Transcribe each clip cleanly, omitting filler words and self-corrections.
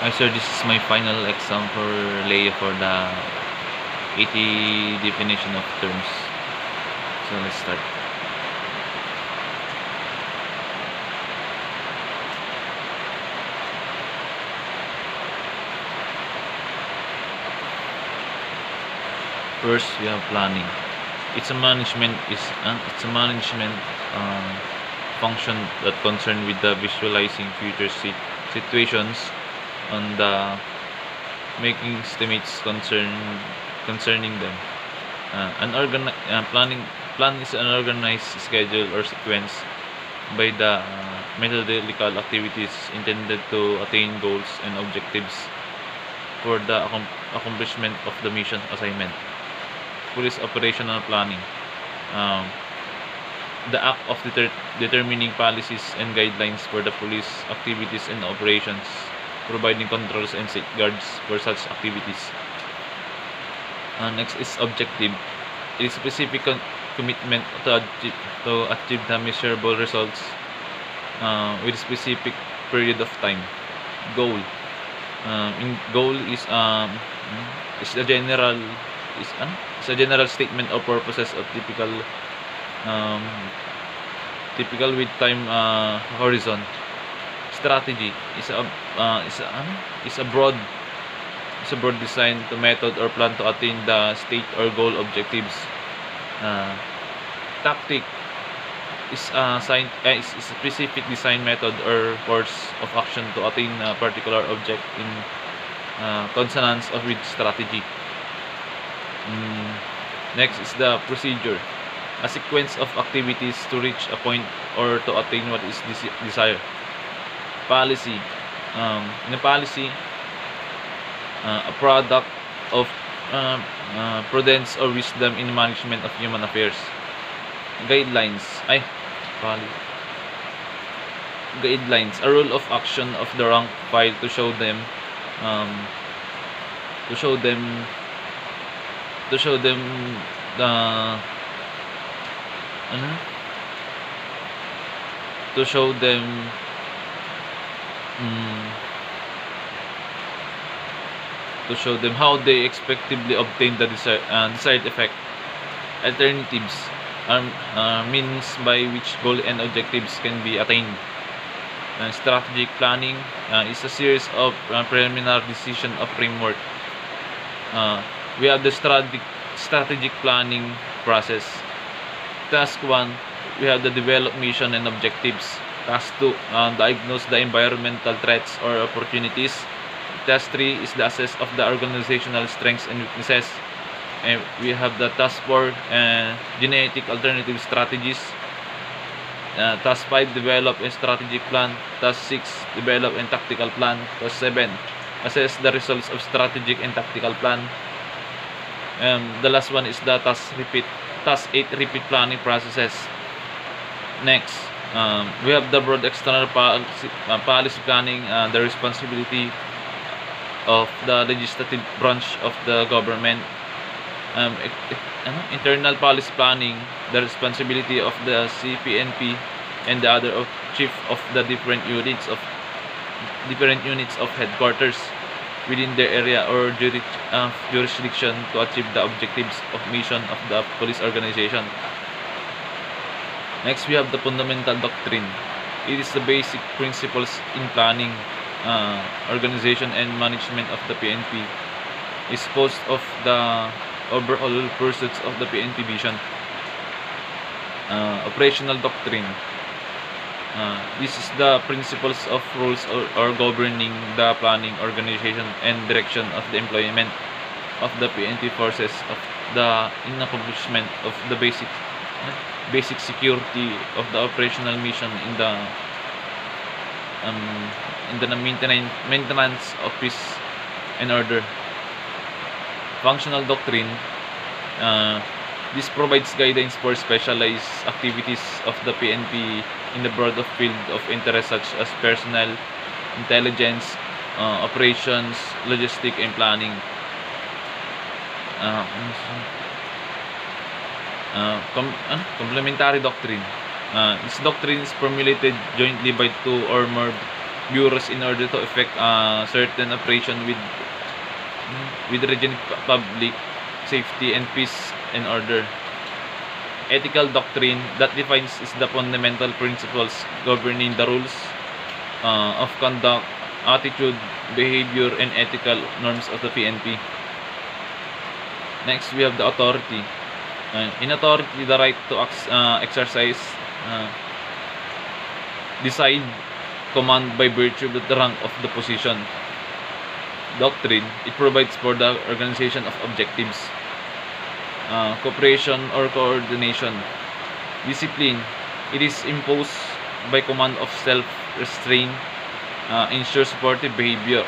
Hi sir, this is my final exam for LEA for the 80 definition of terms. So let's start. First, we have planning. It's a management function that concerned with the visualizing future situations and the making estimates concerning them. Plan is an organized schedule or sequence by the methodological activities intended to attain goals and objectives for the accomplishment of the mission assignment. Police operational planning. Um, the act of determining policies and guidelines for the police activities and operations, providing controls and safeguards for such activities. Next is objective. It is specific commitment to achieve the measurable results with specific period of time. Goal. Goal is a general is a general statement or purposes of um, typical with time horizon. Strategy is a broad design to method or plan to attain the state or goal objectives. Tactic is a specific design method or course of action to attain a particular object in consonance with strategy. Next is the procedure, a sequence of activities to reach a point or to attain what is desired. Policy, in a policy, a product of prudence or wisdom in management of human affairs. Guidelines, guidelines, a rule of action of the rank file to show them um, to show them the to show them to show them how they expectedly obtain the desired effect. Alternatives are means by which goal and objectives can be attained. Strategic planning is a series of preliminary decision of framework. We have the strategic planning process. Task 1, we have the develop mission and objectives. Task 2, diagnose the environmental threats or opportunities. Task 3 is the assess of the organizational strengths and weaknesses. And we have the task 4, genetic alternative strategies. Task 5, develop a strategic plan. Task 6, develop a tactical plan. Task 7, assess the results of strategic and tactical plan. The last one is the task 8, repeat planning processes. Next, we have the broad external policy planning, the responsibility of the legislative branch of the government. Internal policy planning, the responsibility of the CPNP and the other chief of the different units of headquarters within their area or jurisdiction to achieve the objectives of mission of the police organization. Next, we have the fundamental doctrine. It is the basic principles in planning, organization and management of the PNP. It's composed of the overall pursuits of the PNP vision. Operational doctrine. This is the principles of rules or governing the planning, organization, and direction of the employment of the PNP forces in accomplishment of the basic security of the operational mission in the maintenance of peace and order. Functional doctrine. This provides guidance for specialized activities of the PNP in the broad field of interest such as personnel, intelligence, operations, logistics, and planning. Complementary doctrine. This doctrine is formulated jointly by two or more bureaus in order to effect certain operation with region public safety and peace and order. Ethical doctrine that defines is the fundamental principles governing the rules of conduct, attitude, behavior, and ethical norms of the PNP. Next, we have the authority. In authority, the right to exercise, decide, command by virtue of the rank of the position. Doctrine, it provides for the organization of objectives. Cooperation or coordination. Discipline, it is imposed by command of self-restraint, ensure supportive behavior.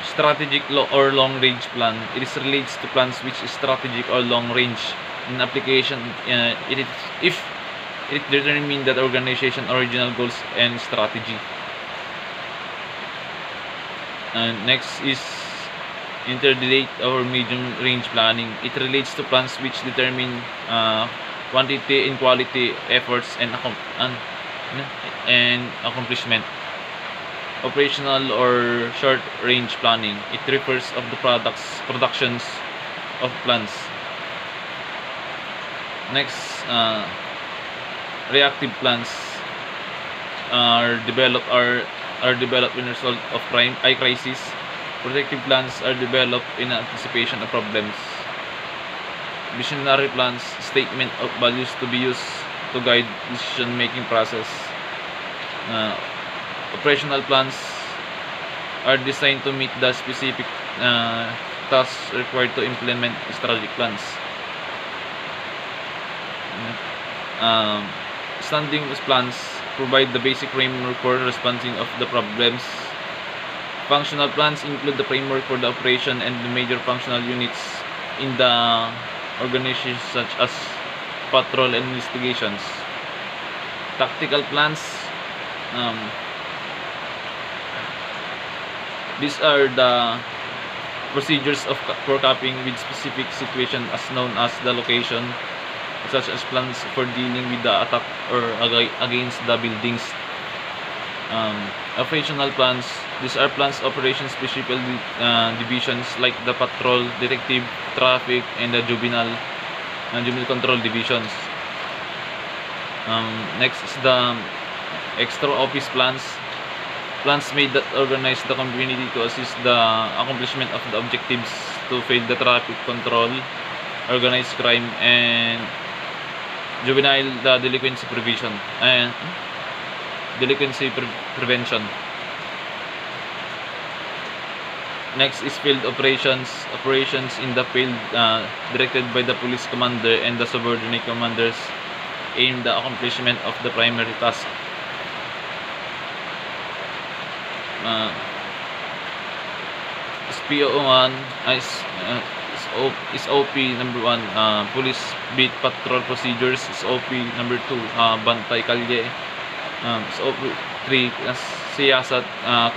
Strategic or long-range plan, it is relates to plans which is strategic or long-range. In application, if it determines that organization original goals and strategy. Next is intermediate or medium range planning. It relates to plans which determine quantity and quality efforts and accomplishment. Operational or short range planning, it refers of the productions of plans. Next, reactive plans are developed in result of crisis. Protective plans are developed in anticipation of problems. Visionary plans, statement of values to be used to guide decision-making process. Operational plans are designed to meet the specific tasks required to implement strategic plans. Standing plans provide the basic framework for responding of the problems. Functional plans include the framework for the operation and the major functional units in the organization, such as patrol and investigations. Tactical plans, these are the procedures for coping with specific situation as known as the location, such as plans for dealing with the attack or against the buildings. Operational plans, these are plans operations specific divisions like the patrol, detective, traffic, and the juvenile control divisions. Next is the extra office plans. Plans made that organize the community to assist the accomplishment of the objectives to fight the traffic control, organized crime, and juvenile delinquency prevention. Prevention. Next is field operations. Operations in the field directed by the police commander and the subordinate commanders aim the accomplishment of the primary task. SPO1 is OP number 1, police beat patrol procedures. Is OP number 2, bantay kalye. Is OP 3, siyasat,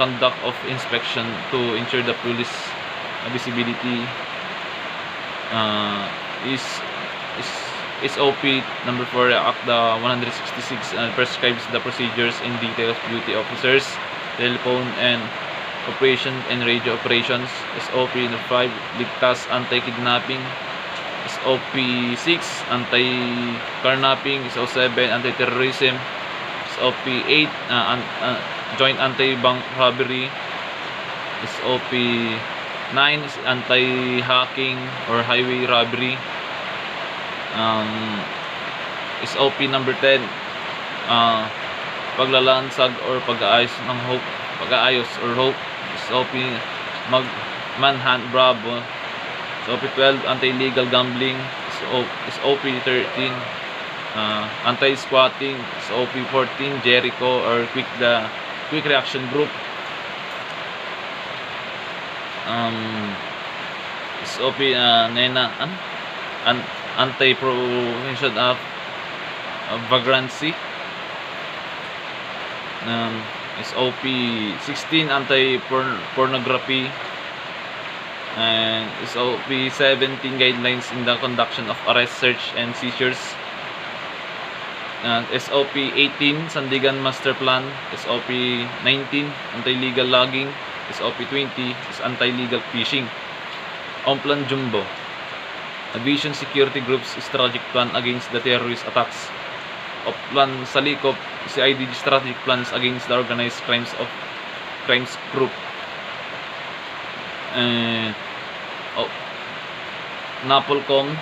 conduct of inspection to ensure the police visibility. Is OP number 4, Act the 166 prescribes the procedures in detail of duty officers, telephone and operation and radio operations. SOP number 5, ligtas anti-kidnapping. SOP 6, anti-carnapping. SOP 7, anti-terrorism. SOP 8, joint anti-bank robbery. SOP 9 is anti-hacking or highway robbery. SOP number 10, paglalansag or pag-aayos or hope. SOP manhunt bravo. SOP 12, anti-illegal gambling. SOP 13, anti-squatting. SOP 14, Jericho or quick reaction group. SOP NENA, anti-prohibition of vagrancy. SOP 16, anti-pornography. And SOP 17, guidelines in the conduction of arrest, search, and seizures. SOP 18, Sandigan Master Plan. SOP 19, Anti-Legal Logging. SOP 20 is Anti-Legal Fishing. Plan Jumbo, Aviation Security Group's Strategic Plan Against the Terrorist Attacks. Plan Salikop, CIDG Strategic Plans Against the Organized Crimes Group. NAPOLCOM,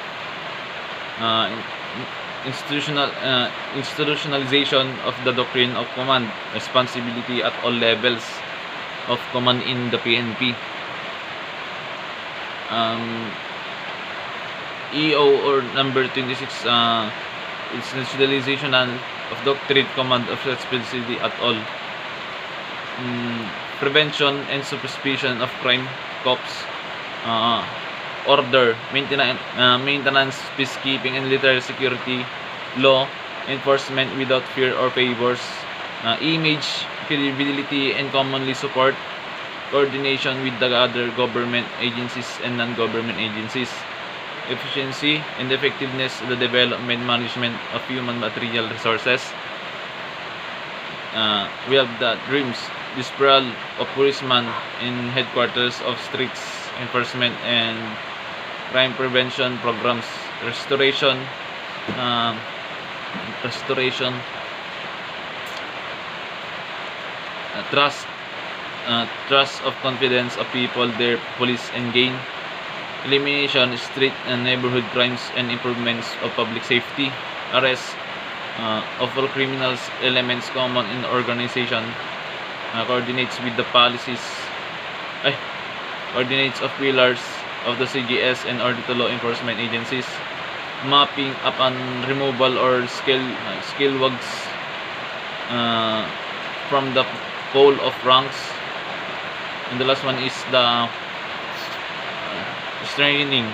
institutionalization of the doctrine of command responsibility at all levels of command in the PNP. EO or number 26, institutionalization of doctrine command of responsibility at all. Prevention and supervision of crime cops. Order, maintenance, peacekeeping, and military security, law enforcement without fear or favors, image, credibility, and commonly support, coordination with the other government agencies and non-government agencies, efficiency and effectiveness of the development management of human material resources. We have the dreams, dispersal of policemen in headquarters of streets enforcement and crime prevention programs, restoration, trust of confidence of people, their police and gain, elimination street and neighborhood crimes and improvements of public safety, arrest of all criminals elements common in the organization, coordinates with the coordinates of pillars of the CGS and order to law enforcement agencies, mapping upon removal or skill wags from the pole of ranks, and the last one is the strengthening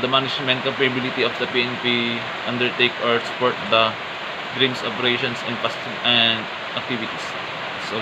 the management capability of the PNP undertake or support the dreams operations and activities. So